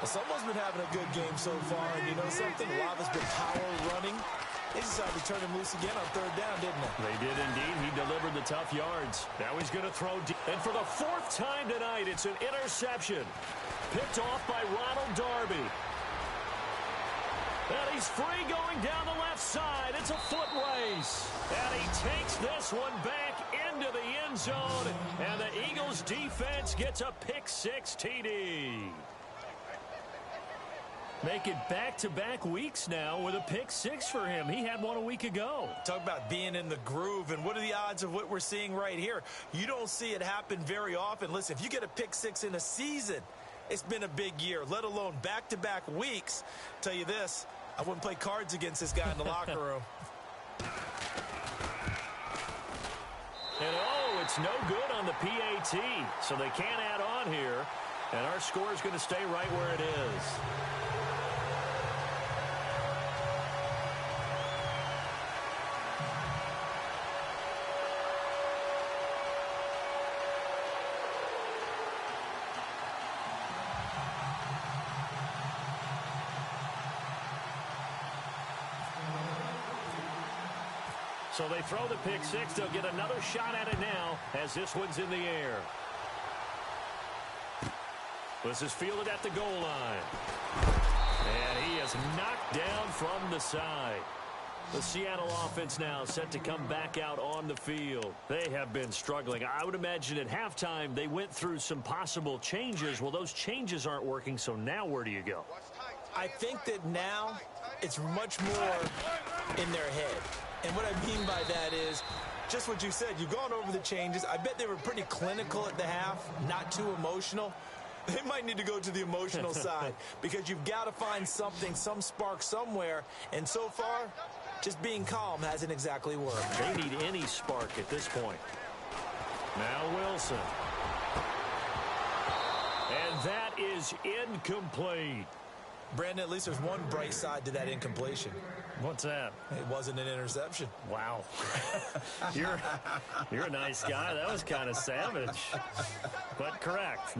Well, someone's been having a good game so far, and you know something? A lot of it's been power running. They decided to turn him loose again on 3rd down, didn't they? They did indeed. He delivered the tough yards. Now he's going to throw deep. And for the 4th time tonight, it's an interception. Picked off by Ronald Darby. And he's free going down the left side. It's a foot race. And he takes this one back into the end zone. And the Eagles defense gets a pick-6 TD. Make it back-to-back weeks now with a pick-6 for him. He had one a week ago. Talk about being in the groove, and what are the odds of what we're seeing right here? You don't see it happen very often. Listen, if you get a pick-6 in a season, it's been a big year, let alone back-to-back weeks. Tell you this, I wouldn't play cards against this guy in the locker room. And oh, it's no good on the PAT, so they can't add on here. And our score is going to stay right where it is. So they throw the pick-6. They'll get another shot at it now as this one's in the air. This is fielded at the goal line. And he is knocked down from the side. The Seattle offense now set to come back out on the field. They have been struggling. I would imagine at halftime they went through some possible changes. Well, those changes aren't working, so now where do you go? I think that now it's much more in their head. And what I mean by that is just what you said. You've gone over the changes. I bet they were pretty clinical at the half, not too emotional. They might need to go to the emotional side because you've got to find something, some spark somewhere. And so far, just being calm hasn't exactly worked. They need any spark at this point. Now Wilson. And that is incomplete. Brandon, at least there's one bright side to that incompletion. What's that? It wasn't an interception. Wow. You're a nice guy. That was kind of savage. But correct.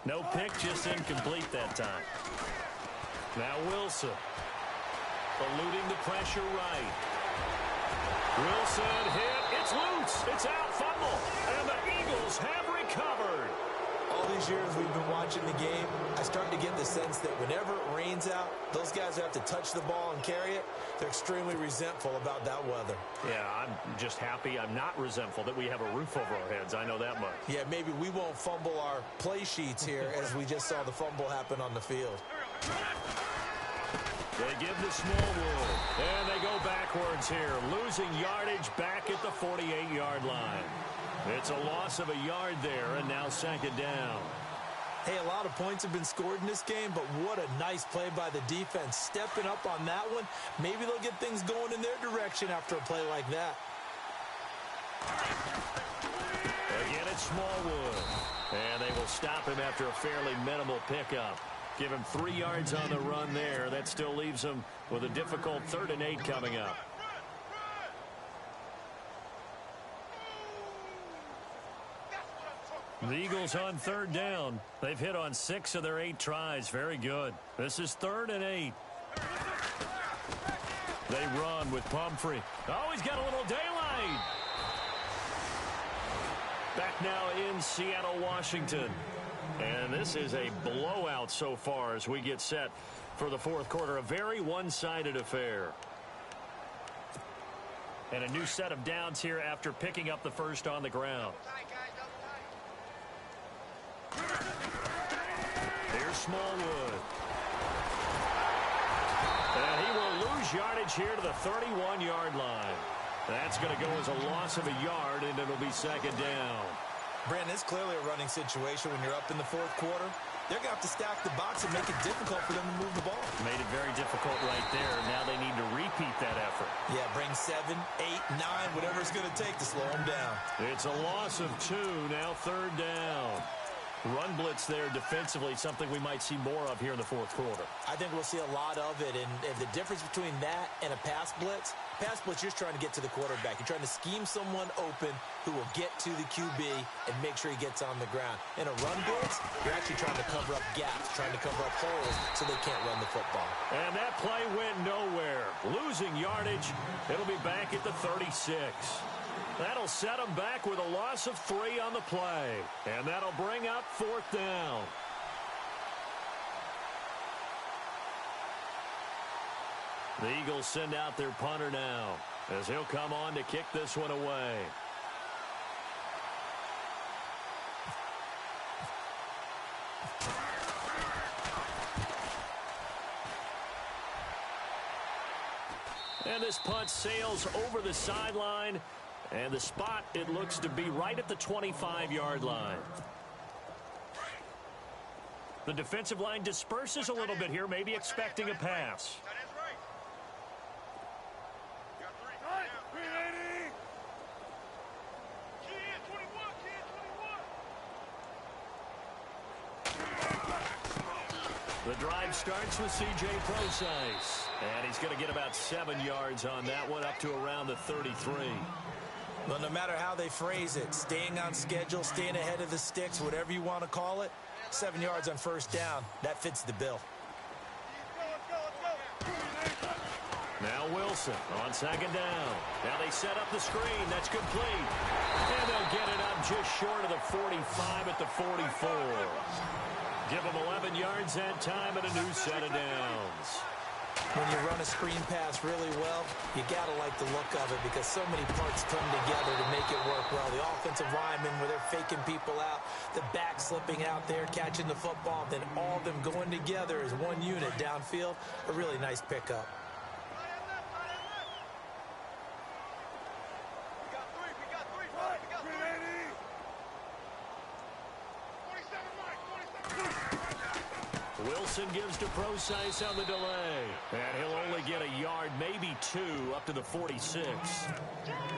No pick, just incomplete that time. Now Wilson. Eluding the pressure right. Wilson hit. It's loose. It's out. Fumble. And the Eagles have recovered. All these years we've been watching the game, I start to get the sense that whenever it rains out, those guys who have to touch the ball and carry it, they're extremely resentful about that weather. Yeah, I'm just happy I'm not resentful that we have a roof over our heads. I know that much. Yeah, maybe we won't fumble our play sheets here as we just saw the fumble happen on the field. They give to Smallwood, and they go backwards here, losing yardage back at the 48-yard line. It's a loss of a yard there, and now second down. Hey, a lot of points have been scored in this game, but what a nice play by the defense. Stepping up on that one, maybe they'll get things going in their direction after a play like that. Again, it's Smallwood, and they will stop him after a fairly minimal pickup. Give him 3 yards on the run there. That still leaves him with a difficult 3rd and 8 coming up. The Eagles on 3rd down. They've hit on 6 of their 8 tries. Very good. This is 3rd and 8. They run with Pumphrey. Oh, he's got a little daylight. Back now in Seattle, Washington. And this is a blowout so far as we get set for the 4th quarter. A very one-sided affair. And a new set of downs here after picking up the first on the ground. Here's Smallwood. And he will lose yardage here to the 31-yard line. That's going to go as a loss of a yard, and it'll be second down. Brandon, it's clearly a running situation when you're up in the 4th quarter. They're going to have to stack the box and make it difficult for them to move the ball. Made it very difficult right there. Now they need to repeat that effort. Yeah, bring 7, 8, 9, whatever it's going to take to slow them down. It's a loss of 2, now 3rd down. Run blitz there defensively, something we might see more of here in the 4th quarter. I think we'll see a lot of it, and the difference between that and a pass blitz, you're just trying to get to the quarterback. You're trying to scheme someone open who will get to the QB and make sure he gets on the ground. In a run blitz, you're actually trying to cover up gaps, trying to cover up holes so they can't run the football. And that play went nowhere. Losing yardage, it'll be back at the 36. That'll set them back with a loss of 3 on the play. And that'll bring up 4th down. The Eagles send out their punter now as he'll come on to kick this one away. And this punt sails over the sideline. And the spot, it looks to be right at the 25-yard line. The defensive line disperses a little bit here, maybe expecting a pass. The drive starts with C.J. Prosise. And he's going to get about 7 yards on that one, up to around the 33. Well, no matter how they phrase it, staying on schedule, staying ahead of the sticks, whatever you want to call it, 7 yards on 1st down, that fits the bill. Now Wilson on 2nd down. Now they set up the screen. That's complete. And they'll get it up just short of the 45 at the 44. Give them 11 yards that time and a new set of downs. When you run a screen pass really well, you got to like the look of it because so many parts come together to make it work well. The offensive linemen, where they're faking people out, the back slipping out there, catching the football, then all of them going together as one unit downfield. A really nice pickup. Wilson gives to Procise on the delay. And he'll only get a yard, maybe 2, up to the 46.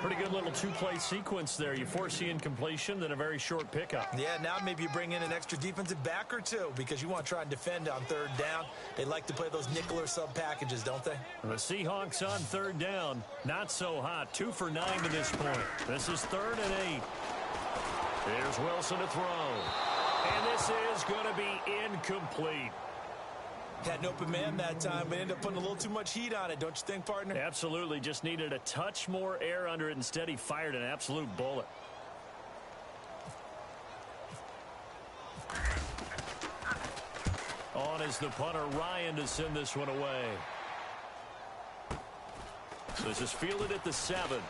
Pretty good little two-play sequence there. You force the incompletion, then a very short pickup. Yeah, now maybe you bring in an extra defensive back or two because you want to try and defend on third down. They like to play those nickel or sub packages, don't they? The Seahawks on third down. Not so hot. 2 for 9 to this point. This is 3rd and 8. Here's Wilson to throw. And this is going to be incomplete. Had an open man that time, but ended up putting a little too much heat on it, don't you think, partner? Absolutely. Just needed a touch more air under it. Instead, he fired an absolute bullet. On is the punter, Ryan, to send this one away. So this is fielded at the 7.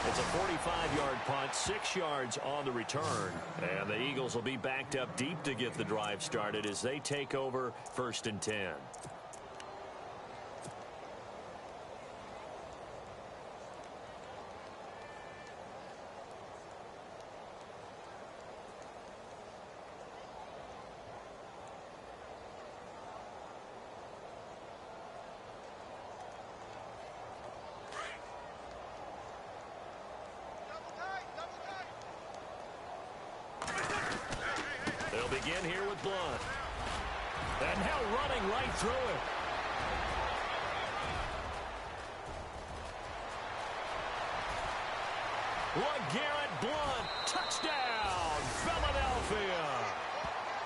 It's a 45-yard punt, 6 yards on the return. And the Eagles will be backed up deep to get the drive started as they take over 1st and 10. Begin here with Blunt. And now running right through it. LeGarrette Blunt, touchdown, Philadelphia.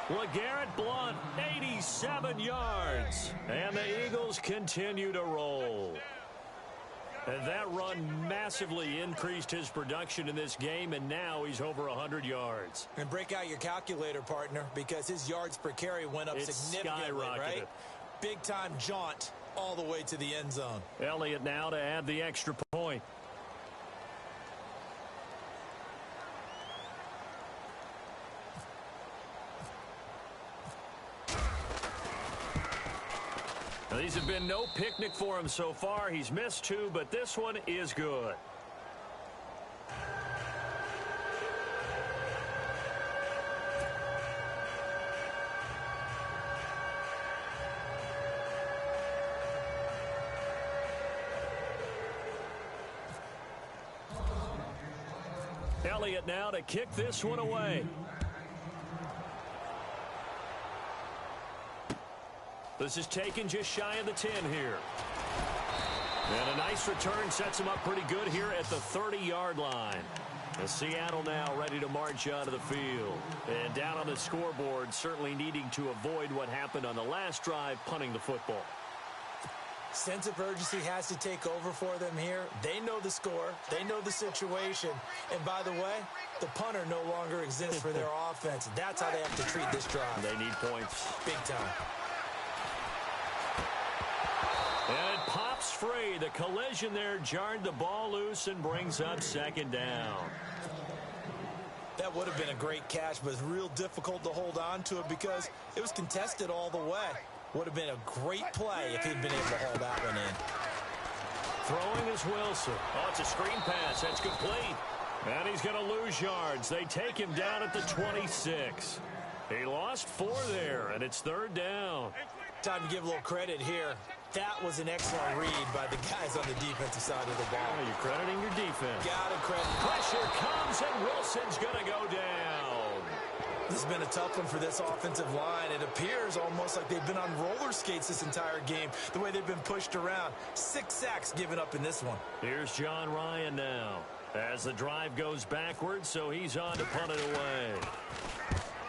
LeGarrette Blunt, 87 yards. And the Eagles continue to roll. And that run massively increased his production in this game, and now he's over 100 yards. And break out your calculator, partner, because his yards per carry went up significantly, right? Big-time jaunt all the way to the end zone. Elliott now to add the extra point. These have been no picnic for him so far. He's missed 2, but this one is good. Elliott now to kick this one away. This is taken just shy of the 10 here. And a nice return sets him up pretty good here at the 30-yard line. And Seattle now ready to march out of the field. And down on the scoreboard, certainly needing to avoid what happened on the last drive, punting the football. Sense of urgency has to take over for them here. They know the score. They know the situation. And by the way, the punter no longer exists for their offense. That's how they have to treat this drive. They need points. Big time. And it pops free. The collision there jarred the ball loose and brings up 2nd down. That would have been a great catch, but it's real difficult to hold on to it because it was contested all the way. Would have been a great play if he'd been able to haul that one in. Throwing is Wilson. Oh, it's a screen pass. That's complete. And he's going to lose yards. They take him down at the 26. He lost 4 there, and it's 3rd down. Time to give a little credit here. That was an excellent read by the guys on the defensive side of the ball. Oh, you're crediting your defense. Got to credit. Pressure comes, and Wilson's going to go down. This has been a tough one for this offensive line. It appears almost like they've been on roller skates this entire game, the way they've been pushed around. 6 sacks given up in this one. Here's John Ryan now as the drive goes backwards, so he's on to punt it away.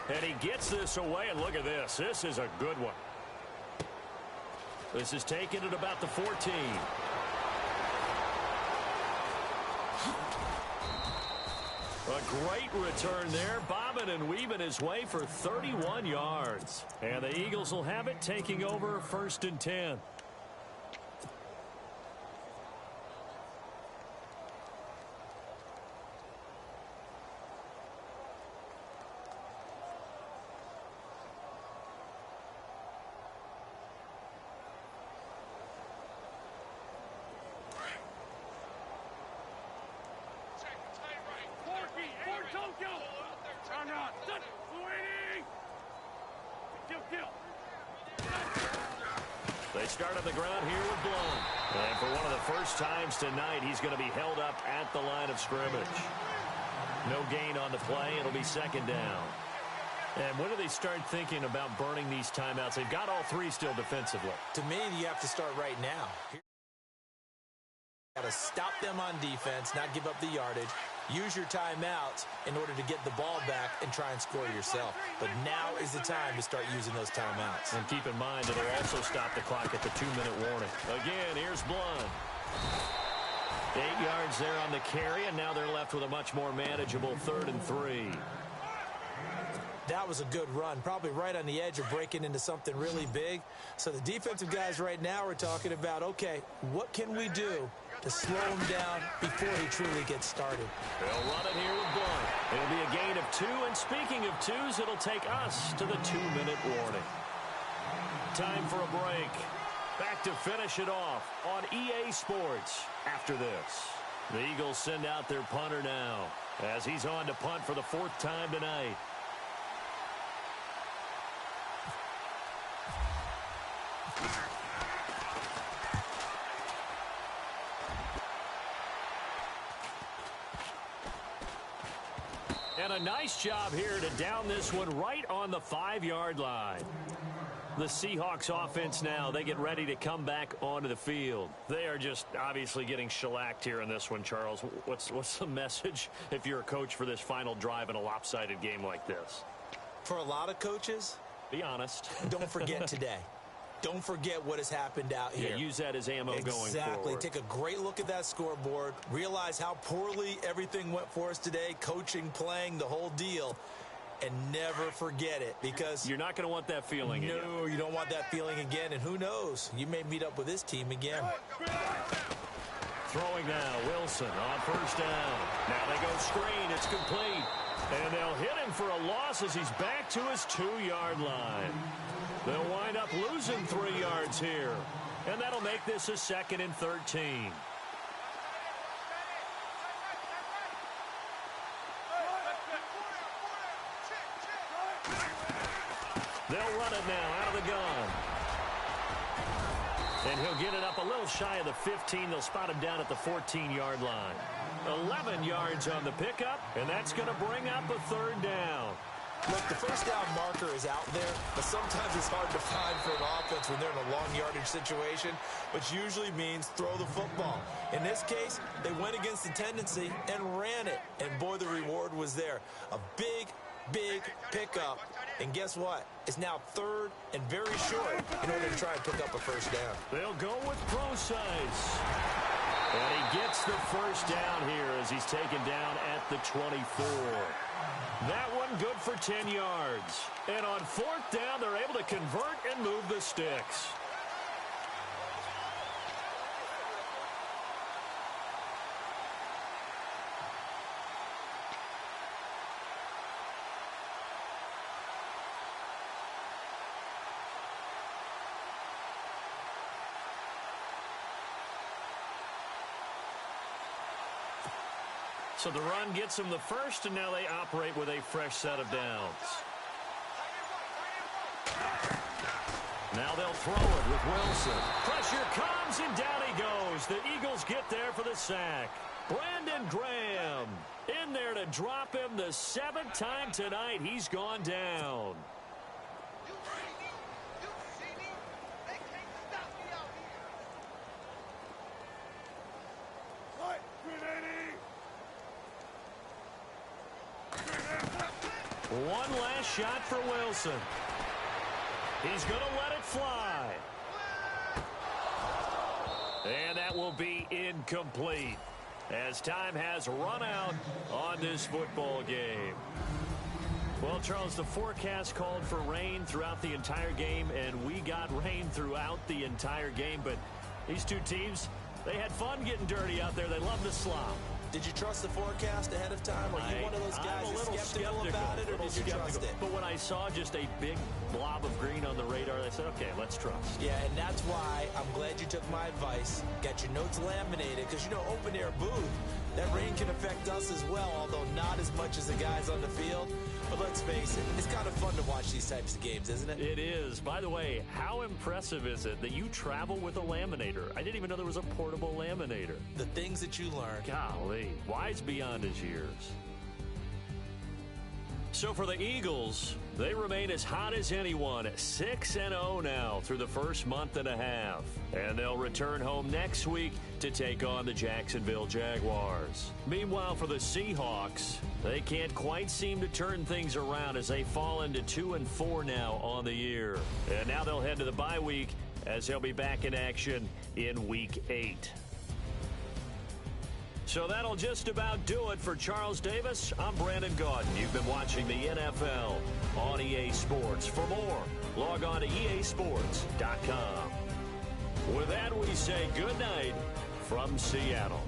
And he gets this away, and look at this. This is a good one. This is taken at about the 14. A great return there, bobbing and weaving his way for 31 yards. And the Eagles will have it, taking over 1st and 10. They start on the ground here with Blunt. And for one of the first times tonight, he's going to be held up at the line of scrimmage. No gain on the play. It'll be second down. And when do they start thinking about burning these timeouts? They've got all three still defensively. To me, you have to start right now. Got to stop them on defense, not give up the yardage. Use your timeouts in order to get the ball back and try and score yourself. But now is the time to start using those timeouts. And keep in mind, it'll also stop the clock at the 2-minute warning. Again, here's Blunt. 8 yards there on the carry, and now they're left with a much more manageable 3rd and 3. That was a good run, probably right on the edge of breaking into something really big. So the defensive guys right now are talking about, okay, what can we do to slow him down before he truly gets started? They'll run it here with Blunt. It'll be a gain of 2, and speaking of 2s, it'll take us to the 2-minute warning. Time for a break. Back to finish it off on EA Sports after this. The Eagles send out their punter now as he's on to punt for the 4th time tonight. And a nice job here to down this one right on the 5-yard line. The Seahawks offense now, they get ready to come back onto the field. They are just obviously getting shellacked here in this one, Charles. What's the message if you're a coach for this final drive in a lopsided game like this? For a lot of coaches, be honest. Don't forget today. Don't forget what has happened out here. Yeah, use that as ammo going forward. Exactly. Take a great look at that scoreboard. Realize how poorly everything went for us today. Coaching, playing, the whole deal. And never forget it, because you're not going to want that feeling again. No, you don't want that feeling again. And who knows? You may meet up with this team again. Throwing now, Wilson on 1st down. Now they go screen. It's complete. And they'll hit him for a loss as he's back to his 2-yard line. They'll wind up losing 3 yards here. And that'll make this a 2nd and 13. They'll run it now out of the gun. And he'll get it up a little shy of the 15. They'll spot him down at the 14-yard line. 11 yards on the pickup, and that's going to bring up a 3rd down. Look, the 1st down marker is out there, but sometimes it's hard to find for an offense when they're in a long yardage situation, which usually means throw the football. In this case, they went against the tendency and ran it, and boy, the reward was there. A big pickup, and guess what? It's now 3rd and very short in order to try and pick up a 1st down. They'll go with Procise. And he gets the 1st down here as he's taken down at the 24. That one good for 10 yards. And on 4th down, they're able to convert and move the sticks. So the run gets them the 1st, and now they operate with a fresh set of downs. Now they'll throw it with Wilson. Pressure comes, and down he goes. The Eagles get there for the sack. Brandon Graham in there to drop him the 7th time tonight. He's gone down. One last shot for Wilson. He's going to let it fly. And that will be incomplete as time has run out on this football game. Well, Charles, the forecast called for rain throughout the entire game, and we got rain throughout the entire game. But these two teams, they had fun getting dirty out there. They love the slop. Did you trust the forecast ahead of time? Are you one of those guys that's skeptical about it, or did you trust it? But when I saw just a big blob of green on the radar, I said, okay, let's trust. Yeah, and that's why I'm glad you took my advice. Got your notes laminated, because, you know, open air booth, that rain can affect us as well, although not as much as the guys on the field. But let's face it, it's kind of fun to watch watch these types of games, isn't it? It is. By the way, how impressive is it that you travel with a laminator? I didn't even know there was a portable laminator. The things that you learn. Golly, wise beyond his years. So for the Eagles, they remain as hot as anyone, 6-0 now through the first month and a half. And they'll return home next week to take on the Jacksonville Jaguars. Meanwhile, for the Seahawks, they can't quite seem to turn things around as they fall into 2-4 now on the year. And now they'll head to the bye week as they'll be back in action in Week 8. So that'll just about do it for Charles Davis. I'm Brandon Gaudin. You've been watching the NFL on EA Sports. For more, log on to easports.com. With that, we say good night from Seattle.